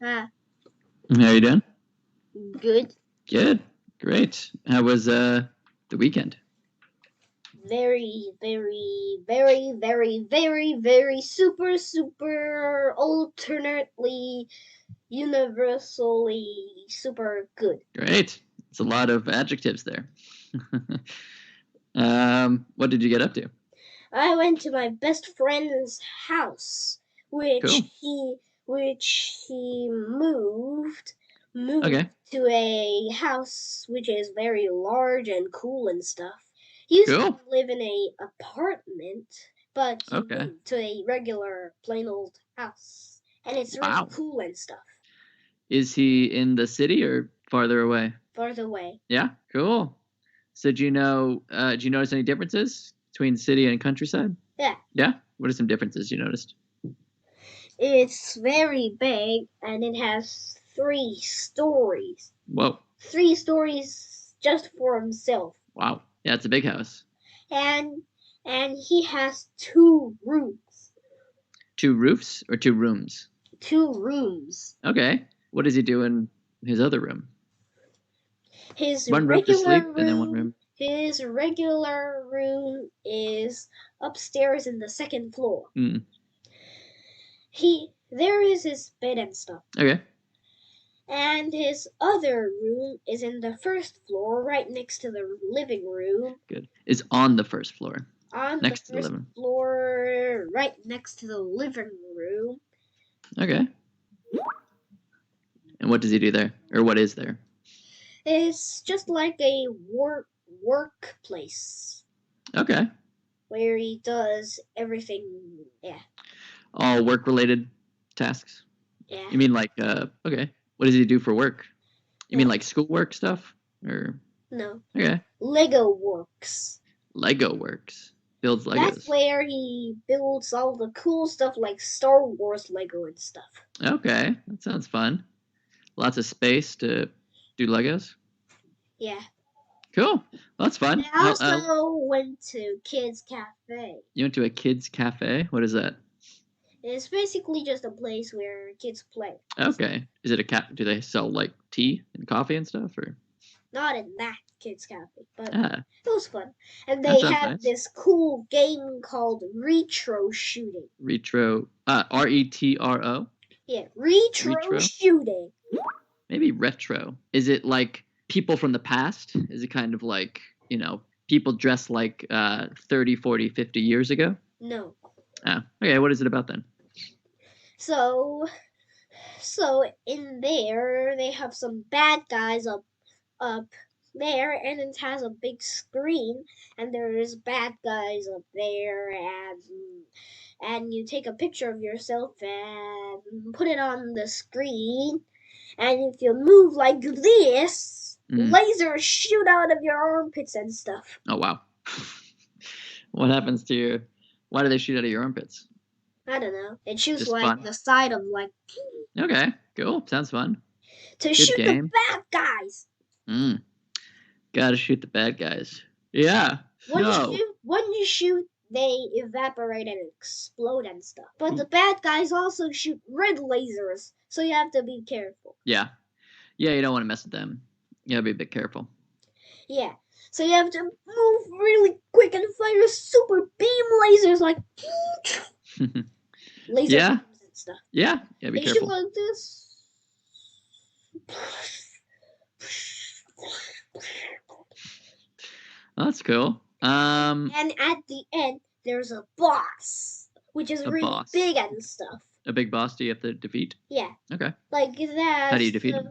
Ah, How you doing? good. Good. Great. How was the weekend? Very, very, very, very, very, very super alternately universally super good. Great. It's a lot of adjectives there. What did you get up to? I went to my best friend's house, which Cool. he moved Okay. to a house which is very large and cool and stuff. He used Cool. to live in a apartment, but he Okay. moved to a regular plain old house, and it's really Wow. cool and stuff. Is he in the city or farther away? Farther away. Yeah. Cool. So did you notice any differences between city and countryside? Yeah. Yeah. What are some differences you noticed? It's very big, and it has 3 stories. Whoa. 3 stories just for himself. Wow. Yeah, it's a big house. And he has 2 rooms. 2 roofs or 2 rooms? 2 rooms. Okay. What does he do in his other room? His one room to sleep regular and then one room. His regular room is upstairs in the 2nd floor. There is his bed and stuff. Okay. And his other room is in the 1st floor, right next to the living room. Good. Is on the 1st floor. On next the 1st floor, right next to the living room. Okay. And what does he do there? Or what is there? It's just like a workplace. Okay. Where he does everything, yeah. All work-related tasks? Yeah. You mean like, okay. What does he do for work? You mean like schoolwork stuff? Or? No. Okay. Lego works. Lego works. Builds Legos. That's where he builds all the cool stuff like Star Wars Lego and stuff. Okay. That sounds fun. Lots of space to do Legos? Yeah. Cool. Well, that's fun. I also went to Kids Cafe. You went to a kids cafe? What is that? It's basically just a place where kids play. Okay. Is it a do they sell like tea and coffee and stuff, or? Not in that kids cafe, but it was fun. And That they sounds had nice. this cool game called retro shooting. Retro, R-E-T-R-O? Yeah, retro shooting. Maybe retro. Is it like people from the past? Is it kind of like, people dressed like 30, 40, 50 years ago? No. Okay, what is it about then? So in there they have some bad guys up there, and it has a big screen, and there's bad guys up there, and you take a picture of yourself and put it on the screen, and if you move like this, lasers shoot out of your armpits and stuff. Oh wow. What happens to you? Why do they shoot out of your armpits? I don't know. It shoots just like fun. the side of like. Okay, cool. Sounds fun. To Good shoot game. the bad guys. Gotta shoot the bad guys. Yeah. When you shoot, they evaporate and explode and stuff. But the bad guys also shoot red lasers, so you have to be careful. Yeah. Yeah, you don't want to mess with them. You gotta be a bit careful. Yeah. So you have to move really quick and fire super beam lasers like laser beams and stuff. Yeah, be they careful. Shoot like this. Oh, that's cool. And at the end, there's a boss, which is really big and stuff. A big boss do you have to defeat? Yeah. Okay. Like that. How do you defeat him?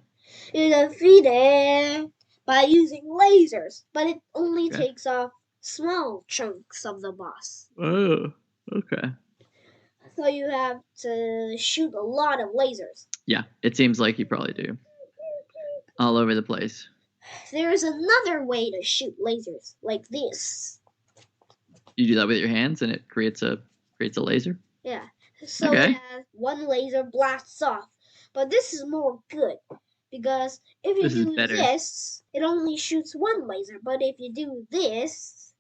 You defeat it by using lasers, but it only takes off small chunks of the boss. Oh, okay. So you have to shoot a lot of lasers. Yeah, it seems like you probably do. All over the place. There's another way to shoot lasers, like this. You do that with your hands, and it creates a laser? Yeah. So one laser blasts off. But this is more good, because if you do this, it only shoots one laser. But if you do this,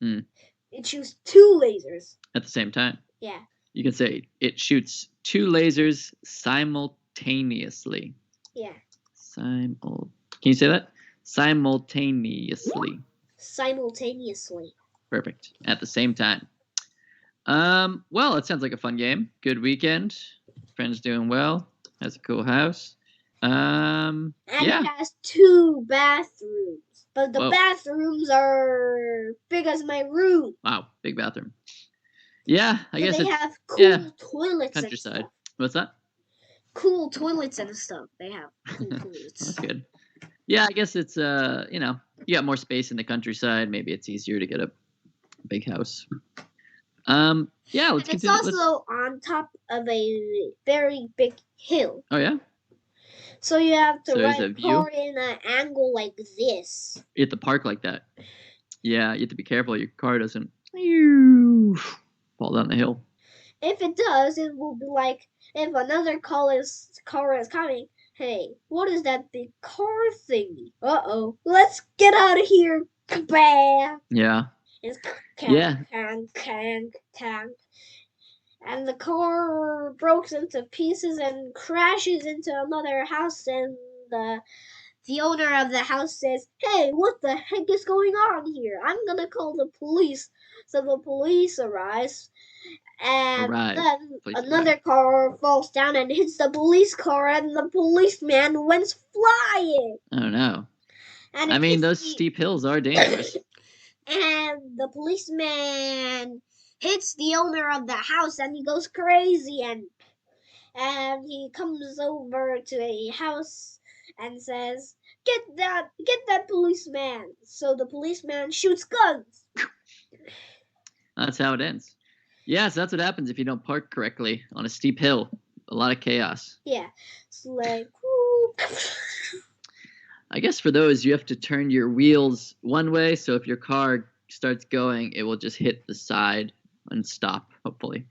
it shoots 2 lasers. At the same time? Yeah. You can say it shoots 2 lasers simultaneously. Yeah. Can you say that? Simultaneously. Simultaneously. Perfect. At the same time. Well, it sounds like a fun game. Good weekend. Friends doing well. Has a cool house. And Yeah. it has 2 bathrooms. But the Whoa. bathrooms are big as my room. Wow, big bathroom. Yeah, I guess they it's have cool toilets countryside. and stuff. What's that? Cool toilets and stuff. They have cool toilets. That's good. Yeah, I guess it's you got more space in the countryside. Maybe it's easier to get a big house. Yeah, let's and continue. It's also on top of a very big hill. Oh yeah. So you have to So ride there's a a car view? in an angle like this. You have to park like that. Yeah, you have to be careful your car doesn't fall down the hill. If it does, it will be like if another car is coming. Hey, what is that big car thingy? Uh-oh. Let's get out of here. Bam. Yeah. It's Yeah. Tank. And the car breaks into pieces and crashes into another house, and the owner of the house says, "Hey, what the heck is going on here? I'm gonna call the police." So the police arrives, and then another car falls down and hits the police car, and the policeman went flying. Oh no. And I mean, those steep hills are dangerous. And the policeman hits the owner of the house, and he goes crazy, and he comes over to a house and says, get that policeman." So the policeman shoots guns. That's how it ends. Yeah, so that's what happens if you don't park correctly on a steep hill. A lot of chaos. Yeah. It's like, whoo. I guess for those, you have to turn your wheels one way, so if your car starts going, it will just hit the side and stop, hopefully.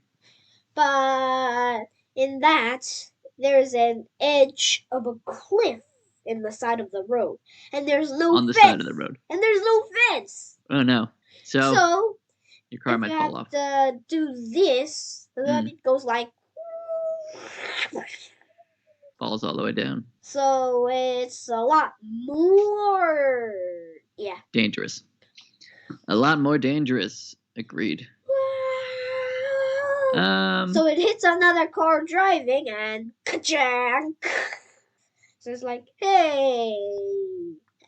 But in that, there's an edge of a cliff in the side of the road, and there's no on the fence. Side of the road. And there's no fence. Oh no! So your car might fall off. If you have to do this, then it goes like falls all the way down. So it's a lot more, dangerous. A lot more dangerous. Agreed. So it hits another car driving and ka-chang. So it's like, hey.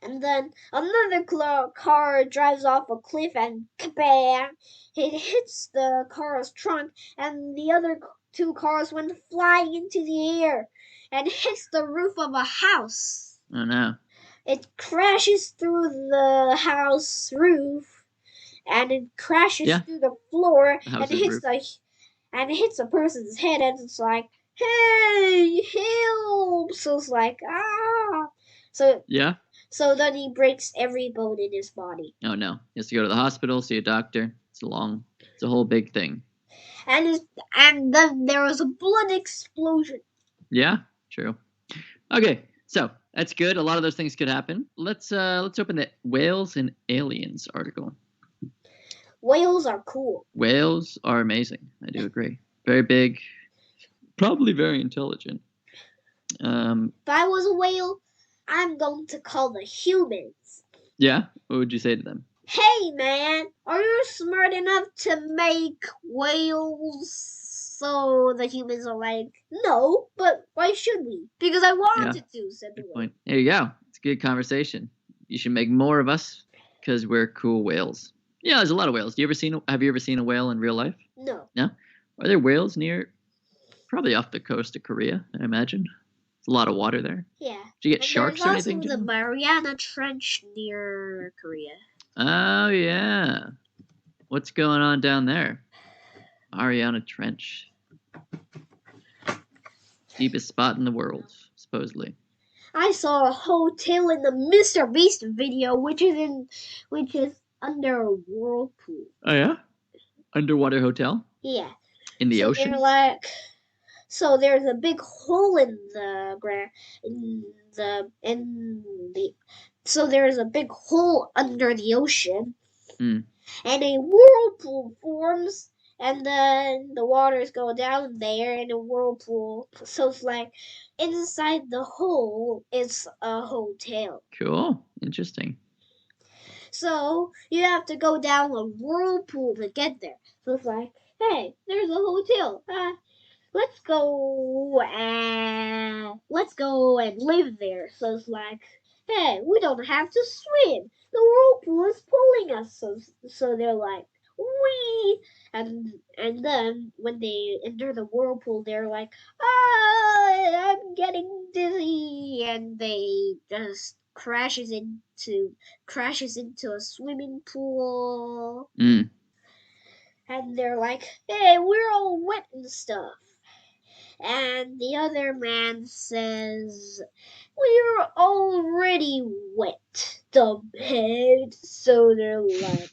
And then another car drives off a cliff and kabam. It hits the car's trunk, and the other 2 cars went flying into the air and hits the roof of a house. Oh no. It crashes through the house roof, and it crashes through the floor, and it hits a person's head, and it's like, hey, help! So it's like, ah. So then he breaks every bone in his body. Oh no. He has to go to the hospital, see a doctor. It's a whole big thing. And then there was a blood explosion. Yeah, true. Okay, so that's good. A lot of those things could happen. Let's open the Whales and Aliens article. Whales are cool. Whales are amazing. I do agree. Very big, probably very intelligent. If I was a whale, I'm going to call the humans. Yeah? What would you say to them? Hey, man, are you smart enough to make whales? So the humans are like, no, but why should we? Because I wanted to, said the whale. There you go. It's a good conversation. You should make more of us because we're cool whales. Yeah, there's a lot of whales. Have you ever seen a whale in real life? No. No? Are there whales near, probably off the coast of Korea, I imagine? There's a lot of water there. Yeah. Do you get sharks or anything? There's also the Mariana Trench near Korea. Oh, yeah. What's going on down there? Mariana Trench. Deepest spot in the world, supposedly. I saw a hotel in the Mr. Beast video, which is under a whirlpool. Oh yeah? Underwater hotel? Yeah. In the ocean? So there's a big hole in the ground so there's a big hole under the ocean. And a whirlpool forms, and then the waters go down there in a whirlpool. So it's like Inside the hole is a hotel. Cool. Interesting. So you have to go down a whirlpool to get there. So it's like, hey, there's a hotel. Let's go and live there. So it's like, hey, we don't have to swim. The whirlpool is pulling us. So they're like, wee, and then when they enter the whirlpool, they're like, I'm getting dizzy, and they just crashes into a swimming pool, Mm. and they're like, hey, we're all wet and stuff. And the other man says, we're already wet, dumbhead. So they're like,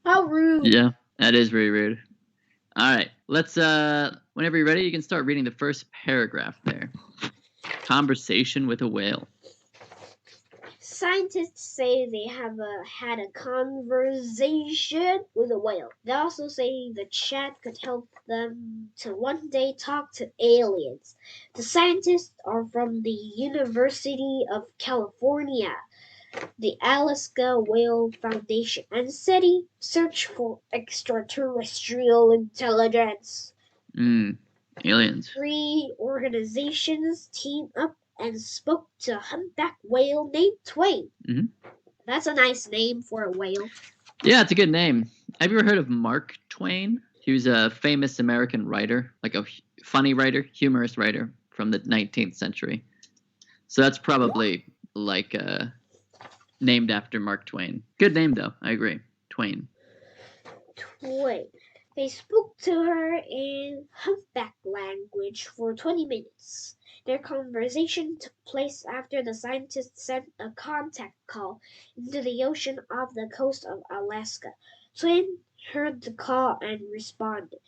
how rude. Yeah, that is very rude. All right, let's. Whenever you're ready, you can start reading the first paragraph there. Conversation with a whale. Scientists say they have had a conversation with a whale. They also say the chat could help them to one day talk to aliens. The scientists are from the University of California, the Alaska Whale Foundation, and SETI search for extraterrestrial intelligence. Aliens. 3 organizations teamed up and spoke to a humpback whale named Twain. Mm-hmm. That's a nice name for a whale. Yeah, it's a good name. Have you ever heard of Mark Twain? He was a famous American writer, like a funny writer, humorous writer from the 19th century. So that's probably like named after Mark Twain. Good name though, I agree. Twain. Twain. They spoke to her in humpback language for 20 minutes. Their conversation took place after the scientists sent a contact call into the ocean off the coast of Alaska. Twain heard the call and responded.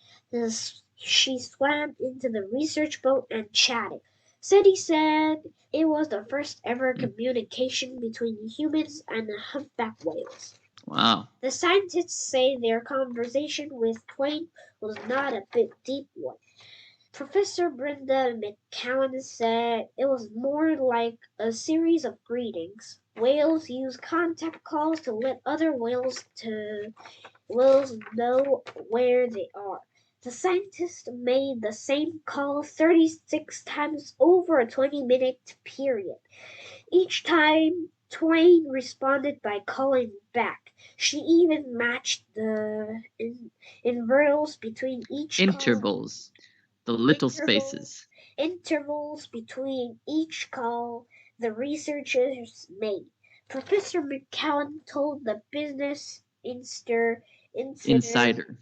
She swam into the research boat and chatted. SETI said it was the first ever communication between humans and the humpback whales. Wow. The scientists say their conversation with Twain was not a deep one. Professor Brenda McCowan said it was more like a series of greetings. Whales use contact calls to let other whales know where they are. The scientists made the same call 36 times over a 20-minute period. Each time, Twain responded by calling back. She even matched the intervals between each Intervals. The little call. spaces. Intervals between each call the researchers made. Professor McCowan told the Business Insider. Insider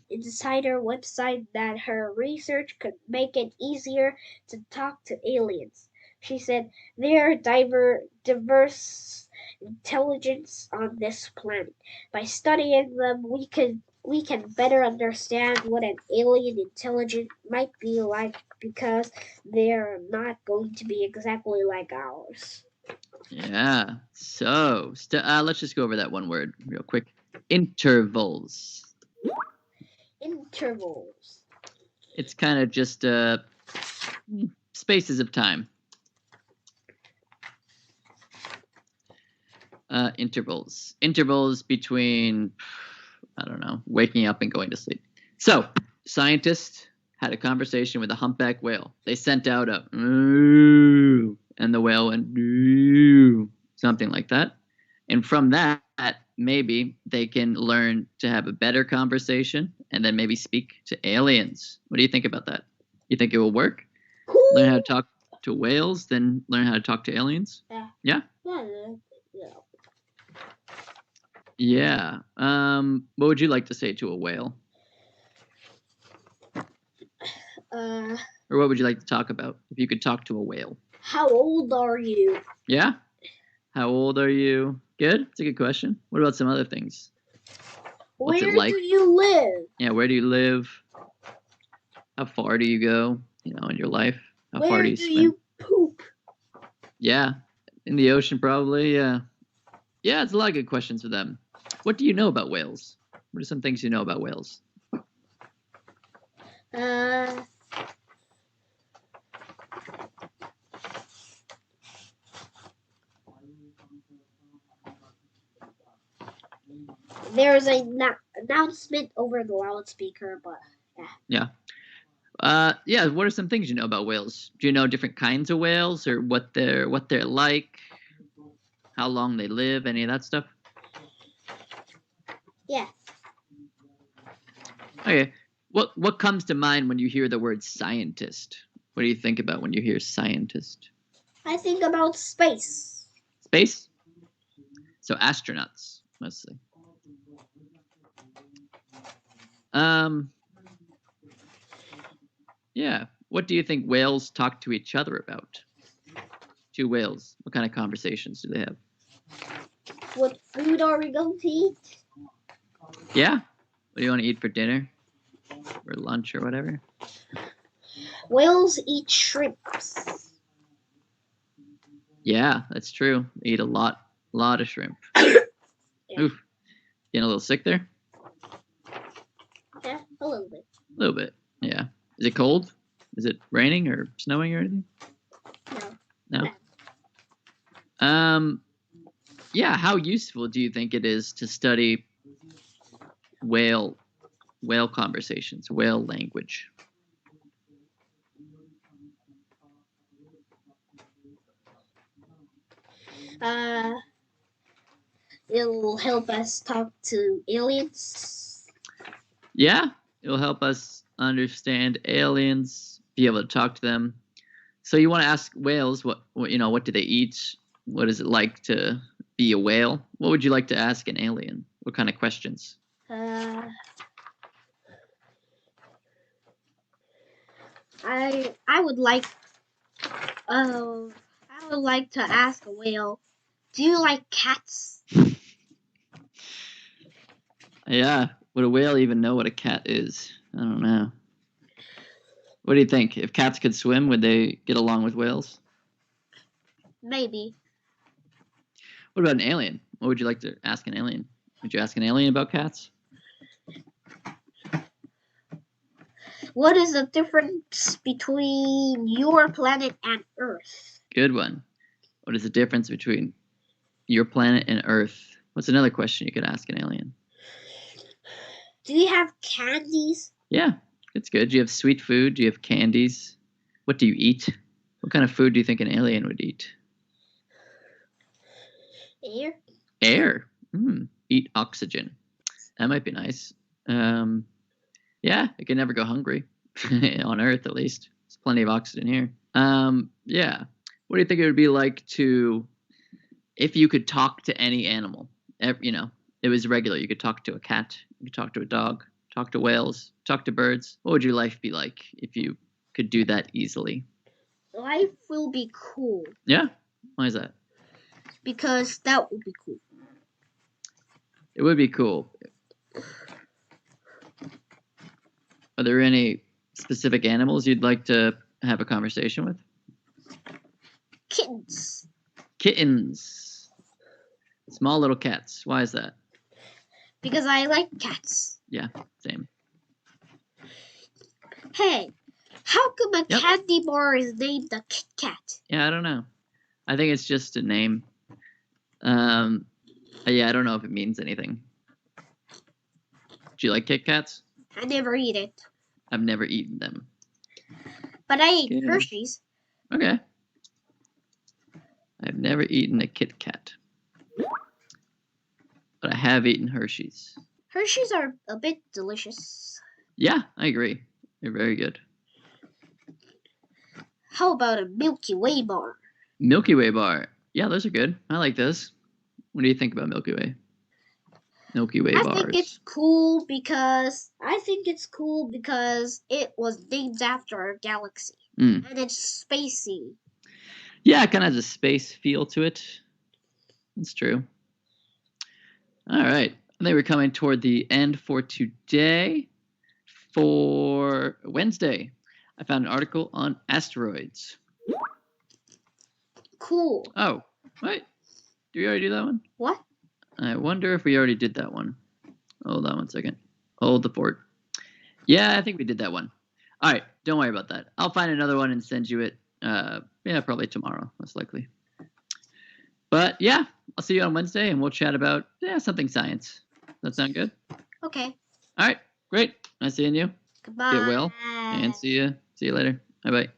website that her research could make it easier to talk to aliens. She said, there are diverse intelligence on this planet. By studying them, we can better understand what an alien intelligence might be like because they're not going to be exactly like ours. Yeah. So, let's just go over that one word real quick. Intervals. Intervals. It's kind of just spaces of time. Intervals. Intervals between, I don't know, waking up and going to sleep. So, scientists had a conversation with a humpback whale. They sent out a "ooh," and the whale went "ooh," something like that. And from that, maybe they can learn to have a better conversation and then maybe speak to aliens. What do you think about that? You think it will work? Learn how to talk to whales, then learn how to talk to aliens? Yeah? Yeah. What would you like to say to a whale? Or what would you like to talk about if you could talk to a whale? How old are you? Yeah? How old are you? Good? It's a good question. What about some other things? What's Where it like? do you live? Yeah, where do you live? How far do you go, in your life? How far Where do you do swim? you poop? Yeah. In the ocean, probably, yeah. Yeah, it's a lot of good questions for them. What do you know about whales? What are some things you know about whales? There's an announcement over the loudspeaker, but Yeah. Yeah. What are some things you know about whales? Do you know different kinds of whales, or what they're like, how long they live, any of that stuff? yeah. Okay. What comes to mind when you hear the word scientist? What do you think about when you hear scientist? I think about space. Space? So astronauts mostly. Yeah. What do you think whales talk to each other about? Two whales. What kind of conversations do they have? What food are we going to eat? Yeah. What do you want to eat for dinner? Or lunch or whatever? Whales eat shrimps. Yeah, that's true. They eat a lot of shrimp. Yeah. Oof. Getting a little sick there? Yeah, a little bit. A little bit. Yeah. Is it cold? Is it raining or snowing or anything? No. No. Yeah, how useful do you think it is to study whale conversations, whale language? Uh, it'll help us talk to aliens. Yeah, it'll help us understand aliens, be able to talk to them. So you want to ask whales what do they eat? What is it like to be a whale? What would you like to ask an alien? What kind of questions? Uh, I would like I would like to ask a whale, do you like cats? Yeah, would a whale even know what a cat is? I don't know. What do you think? If cats could swim, would they get along with whales? Maybe. What about an alien? What would you like to ask an alien? Would you ask an alien about cats? What is the difference between your planet and Earth? Good one. What is the difference between your planet and Earth? What's another question you could ask an alien? Do you have candies? Yeah, it's good. Do you have sweet food? Do you have candies? What do you eat? What kind of food do you think an alien would eat? Air? Air. Eat oxygen. That might be nice. Yeah, it can never go hungry on Earth, at least. There's plenty of oxygen here. Yeah. What do you think it would be like if you could talk to any animal? It was regular. You could talk to a cat. You could talk to a dog. Talk to whales. Talk to birds. What would your life be like if you could do that easily? Life will be cool. Yeah. Why is that? Because that would be cool. It would be cool. Are there any specific animals you'd like to have a conversation with? Kittens. Kittens. Small little cats. Why is that? Because I like cats. Yeah, same. Hey, how come a candy bar is named a Kit Kat? Yeah, I don't know. I think it's just a name. Yeah, I don't know if it means anything. Do you like Kit Kats? I never eat it. I've never eaten them. But I eat Hershey's. Okay. I've never eaten a Kit Kat. But I have eaten Hershey's. Hershey's are a bit delicious. Yeah, I agree. They're very good. How about a Milky Way bar? Milky Way bar. Yeah, those are good. I like those. What do you think about Milky Way? Milky Way bars. I think it's cool because it was named after a galaxy. And it's spacey. Yeah, it kind of has a space feel to it. That's true. All right. I think we're coming toward the end for today. For Wednesday, I found an article on asteroids. Cool. Oh, wait. Did we already do that one? What? I wonder if we already did that one. Hold on one second. Hold the fort. Yeah, I think we did that one. All right. Don't worry about that. I'll find another one and send you it. Probably tomorrow, most likely. But yeah, I'll see you on Wednesday and we'll chat about something science. That sound good? Okay. All right, great. Nice seeing you. Goodbye. Get well, and see you later. Bye bye.